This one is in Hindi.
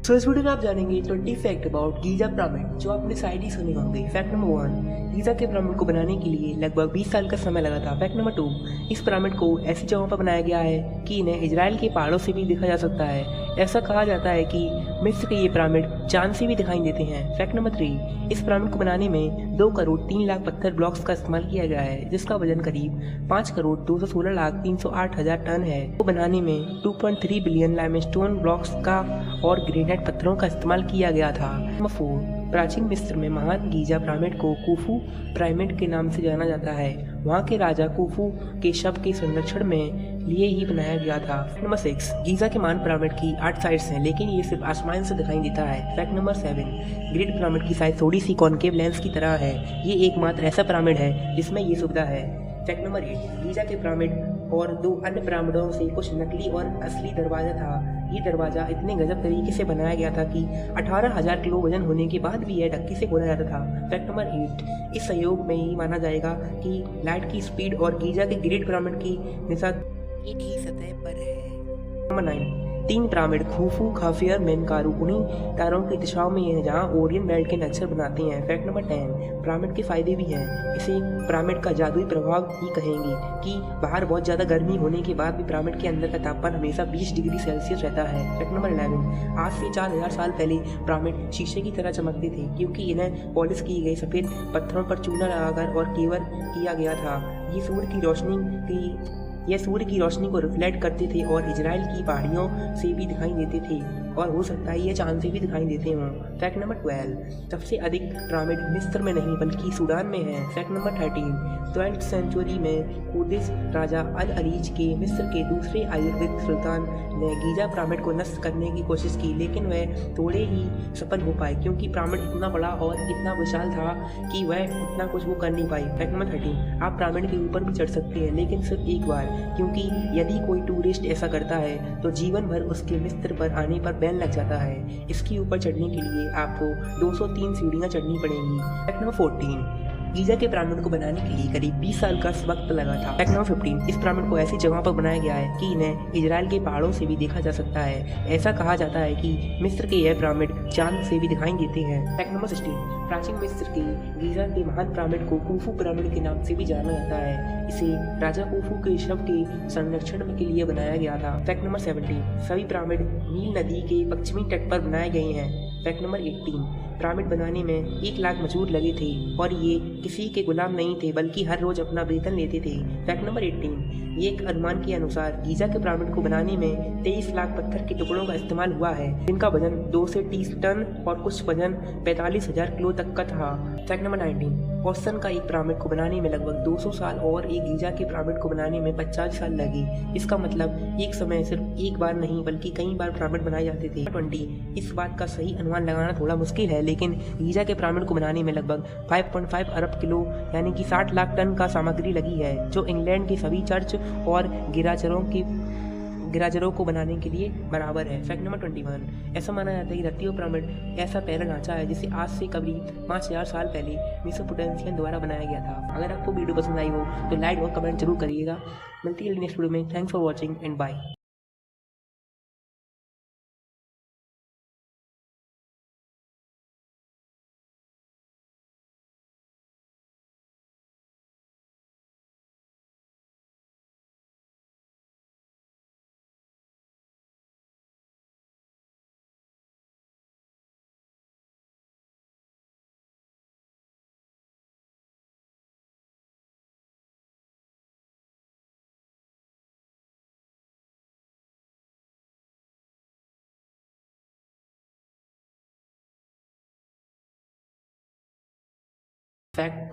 तो इस वीडियो में आप जानेंगे 20 फैक्ट अबाउट गीजा पिरामिड जो आपने शायद ही सुने होंगे। फैक्ट नंबर 1, गीजा के पिरामिड को बनाने के लिए लगभग 20 साल का समय लगा था। फैक्ट नंबर 2, इस पिरामिड को ऐसी जगहों पर बनाया गया है कि इन्हें इजराइल के पहाड़ों से भी देखा जा सकता है। ऐसा कहा जाता है कि मिस्र के ये पिरामिड चांद से भी दिखाई देते हैं। फैक्ट नंबर 3, इस पिरामिड को बनाने में 2 करोड़ 3 लाख पत्थर ब्लॉक्स का इस्तेमाल किया गया है, जिसका वजन करीब 5 करोड़ 216 लाख 308 हजार टन है। को बनाने में 2.3 बिलियन लाइमस्टोन ब्लॉक्स का और ग्रेनाइट पत्थरों का इस्तेमाल किया गया था। नंबर 4, प्राचीन मिस्र में महान गीजा पिरामिड को कुफू पिरामिड के नाम से जाना जाता है। वहाँ के राजा कुफू के शव के संरक्षण में लिए ही बनाया गया था। नंबर 6, गीजा के महान पिरामिड की 8 साइड्स हैं, लेकिन ये सिर्फ आसमान से दिखाई देता है। फैक्ट नंबर 7, ग्रेट पिरामिड की साइज थोड़ी सी कॉनकेव लेंस की तरह है। ये एकमात्र ऐसा पिरामिड है जिसमें ये सुविधा है। फैक्ट नंबर 8, गीजा के पिरामिड और 2 अन्य पिरामिडों से कुछ नकली और असली दरवाजा था। ये दरवाजा इतने गजब तरीके से बनाया गया था कि 18,000 किलो वजन होने के बाद भी यह ढक्की से खोला जाता था। फैक्ट नंबर 8, इस सहयोग में ही माना जाएगा कि लाइट की स्पीड और गीजा के ग्रेट पिरामिड की दिशा एक ही सतह पर है। नंबर 9, 3 पिरामिड खूफू, खाफियर, मेनकारू उन्हीं तारों की दिशाओं में है जहाँ ओरियन बेल्ट के नक्शे बनाते हैं। फैक्ट नंबर 10, पिरामिड के फायदे भी हैं। इसे पिरामिड का जादुई प्रभाव ही कहेंगे कि बाहर बहुत ज़्यादा गर्मी होने के बाद भी पिरामिड के अंदर का तापमान हमेशा 20 डिग्री सेल्सियस रहता है। फैक्ट नंबर 11, आज से 4000 साल पहले पिरामिड शीशे की तरह चमकते थे क्योंकि इन्हें पॉलिश किए गए सफ़ेद पत्थरों पर चूना लगाकर और केवर किया गया था। ये सूर्य की रोशनी को रिफ्लेक्ट करते थे और इजराइल की पहाड़ियों से भी दिखाई देते थे, और हो सकता है ये चांद से भी दिखाई देते हों। फैक्ट नंबर 12, सबसे अधिक पिरामिड मिस्र में नहीं बल्कि सूडान में है। फैक्ट नंबर 13, 12th सेंचुरी में कुदिस राजा अल अरीज के मिस्र के दूसरे आयुर्वेद सुल्तान ने गीजा पिरामिड को नष्ट करने की कोशिश की, लेकिन वह थोड़े ही सफल हो पाए क्योंकि पिरामिड इतना बड़ा और इतना विशाल था कि वह उतना कुछ वो कर नहीं पाई। फैक्ट नंबर 13, आप पिरामिड के ऊपर भी चढ़ सकते हैं, लेकिन सिर्फ एक बार, क्योंकि यदि कोई टूरिस्ट ऐसा करता है तो जीवन भर उसके मिस्र पर आने पर बैन लग जाता है। इसके ऊपर चढ़ने के लिए आपको 203 सीढ़ियां चढ़नी पड़ेंगी। फैक्ट नंबर 14, गीजा के पिरामिड को बनाने के लिए करीब 20 साल का वक्त लगा था। फैक्ट नंबर 15, इस पिरामिड को ऐसी जगहों पर बनाया गया है कि इन्हें इजराइल के पहाड़ों से भी देखा जा सकता है। ऐसा कहा जाता है कि मिस्र के यह पिरामिड चांद से भी दिखाई देते हैं। फैक्ट नंबर 16, प्राचीन मिस्र के गीजा के महान पिरामिड को कुफू पिरामिड के नाम से भी जाना जाता है। इसे राजा कुफू के शव के संरक्षण के लिए बनाया गया था। फैक्ट नंबर 17, सभी पिरामिड नील नदी के पश्चिमी तट पर बनाए गए हैं। फैक्ट नंबर 18, पिरामिड बनाने में 1 लाख मजदूर लगे थे और ये किसी के गुलाम नहीं थे बल्कि हर रोज अपना वेतन लेते थे। फैक्ट नंबर 18, एक अनुमान के अनुसार गीजा के पिरामिड को बनाने में 23 लाख पत्थर के टुकड़ों का इस्तेमाल हुआ है, जिनका वजन 2 से 30 टन और कुछ वजन 45,000 किलो तक का था। फैक्ट नंबर 19, ओसन का एक पिरामिड को बनाने में लगभग 200 साल और एक गीजा के पिरामिड को बनाने में 50 साल लगे। इसका मतलब एक समय सिर्फ एक बार नहीं बल्कि कई बार पिरामिड बनाए जाते थे। 20, इस बात का सही अनुमान लगाना थोड़ा मुश्किल है, लेकिन गीजा के पिरामिड को बनाने में लगभग 5.5 अरब किलो यानी कि 60 लाख टन का सामग्री लगी है, जो इंग्लैंड के सभी चर्च और गिराजरों को बनाने के लिए बराबर है। फैक्ट नंबर 21, ऐसा माना जाता है कि धरती और पिरामिड ऐसा पैरा ढांचा है जिसे आज से करीब 5000 साल पहले मेसोपोटामियन द्वारा बनाया गया था। अगर आपको वीडियो पसंद आई हो तो लाइक और कमेंट जरूर करिएगा। मिलती है नेक्स्ट वीडियो में। Thanks for watching and bye. Fact